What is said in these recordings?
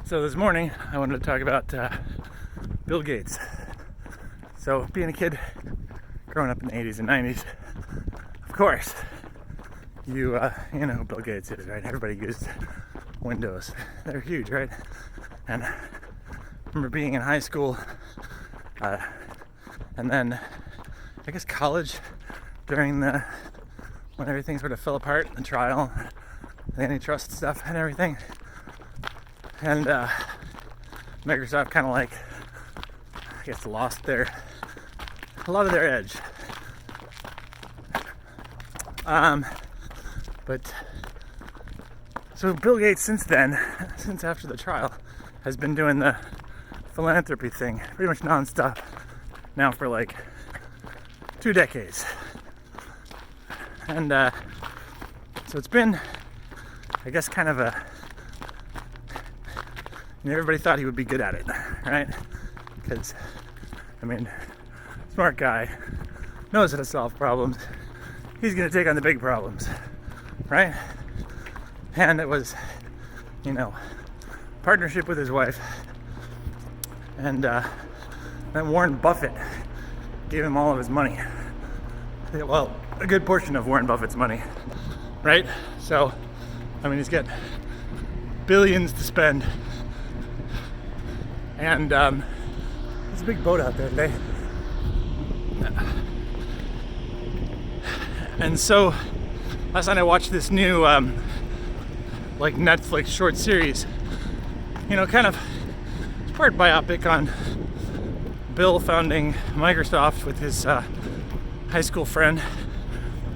So this morning I wanted to talk about Bill Gates. So being a kid growing up in the 80s and 90s, of course, you know who Bill Gates is, right? Everybody used Windows. They're huge, right? And I remember being in high school and then I guess college during when everything sort of fell apart, the trial, the antitrust stuff and everything. And Microsoft kind of I guess lost a lot of their edge. But so Bill Gates since after the trial, has been doing the philanthropy thing pretty much nonstop now for 2 decades. And so it's been, I guess, kind of everybody thought he would be good at it, right? Because, smart guy, knows how to solve problems. He's going to take on the big problems, right? And it was, partnership with his wife. And then Warren Buffett gave him all of his money. Well, a good portion of Warren Buffett's money, right? So, he's got billions to spend. And there's a big boat out there today. And so last night I watched this new Netflix short series. Kind of part biopic on Bill founding Microsoft with his high school friend.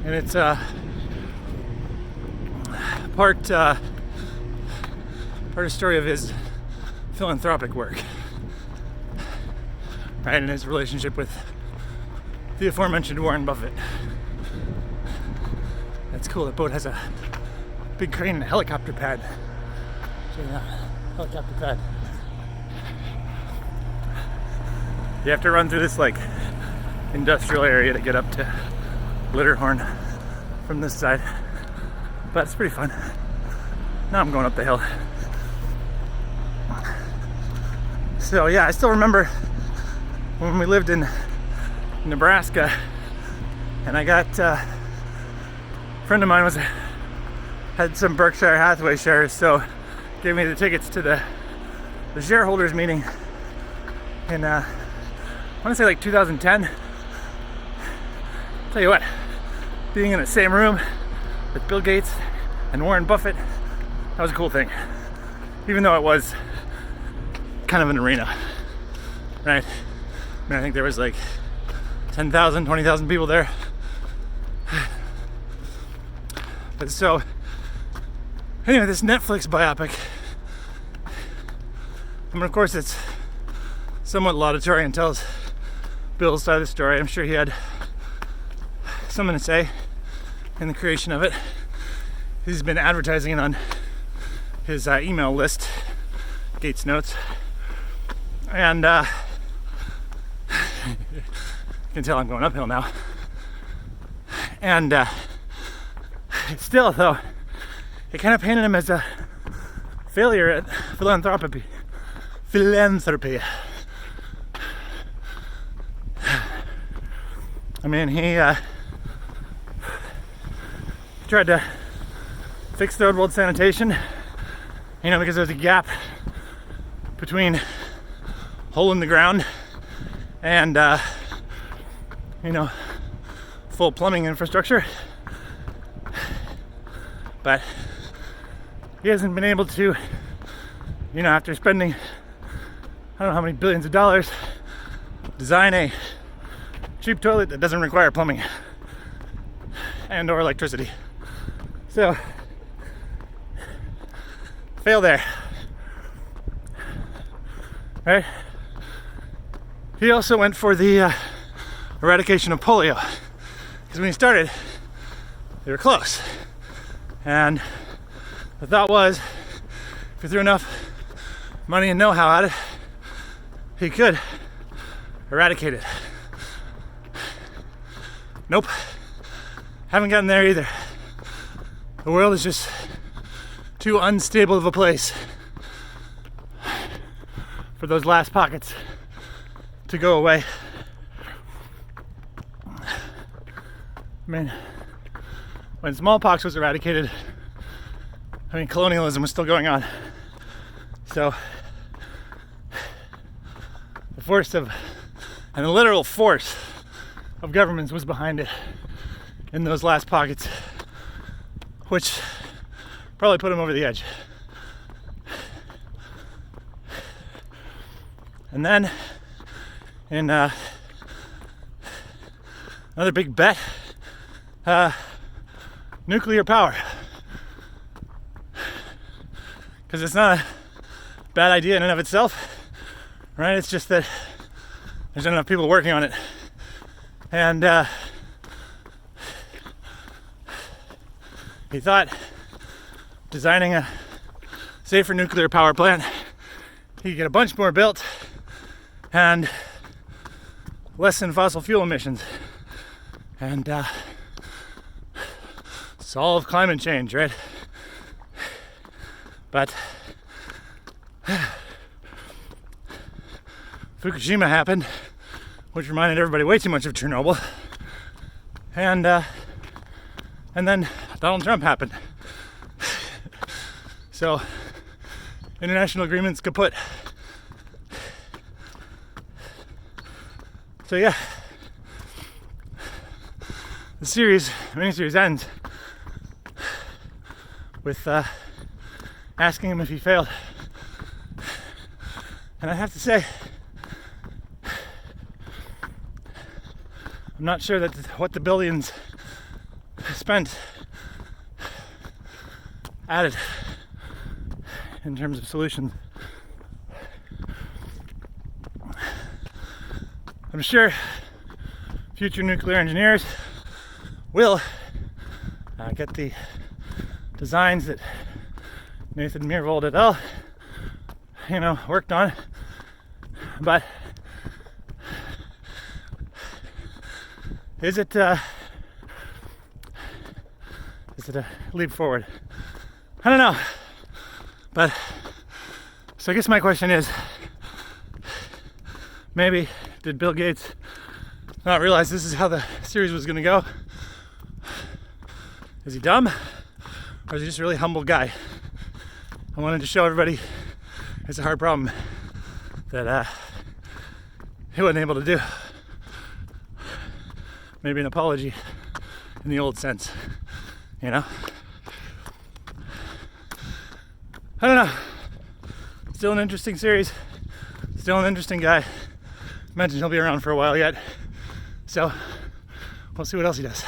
And it's part a story of his philanthropic work, right, and his relationship with the aforementioned Warren Buffett. That's cool. The boat has a big crane and a helicopter pad. Check it out. Helicopter pad. You have to run through this industrial area to get up to Litterhorn from this side, but it's pretty fun. Now I'm going up the hill. So yeah, I still remember when we lived in Nebraska, and I got a friend of mine had some Berkshire Hathaway shares, so gave me the tickets to the shareholders meeting in I want to say 2010. Tell you what, being in the same room with Bill Gates and Warren Buffett, that was a cool thing, even though it was kind of an arena, right? I think there was 10,000, 20,000 people there. But so, anyway, this Netflix biopic, of course it's somewhat laudatory and tells Bill's side of the story. I'm sure he had something to say in the creation of it. He's been advertising it on his email list, Gates Notes. And you can tell I'm going uphill now. And still, though, it kind of painted him as a failure at philanthropy. He tried to fix third world sanitation, because there's a gap between hole in the ground and full plumbing infrastructure, but he hasn't been able to, after spending I don't know how many billions of dollars, design a cheap toilet that doesn't require plumbing and or electricity. So fail there, right? He also went for the eradication of polio, because when he started, they were close. And the thought was, if you threw enough money and know-how at it, he could eradicate it. Nope. Haven't gotten there either. The world is just too unstable of a place for those last pockets to go away. I mean, when smallpox was eradicated, colonialism was still going on. So the force of, and the literal force of governments was behind it in those last pockets, which probably put them over the edge. And then in another big bet, nuclear power. Because it's not a bad idea in and of itself, right? It's just that there's not enough people working on it. And he thought designing a safer nuclear power plant, he could get a bunch more built and lessen fossil fuel emissions and solve climate change, right? But Fukushima happened, which reminded everybody way too much of Chernobyl, and then Donald Trump happened. So international agreements kaput. So yeah, the miniseries ends with asking him if he failed. And I have to say, I'm not sure that what the billions spent added in terms of solutions. I'm sure future nuclear engineers will get the designs that Nathan Myhrvold et al. Worked on, but is it a leap forward? I don't know, but so I guess my question is, maybe did Bill Gates not realize this is how the series was going to go? Is he dumb, or is he just a really humble guy? I wanted to show everybody it's a hard problem that he wasn't able to do. Maybe an apology in the old sense, I don't know. Still an interesting series. Still an interesting guy. Imagine he'll be around for a while yet. So we'll see what else he does.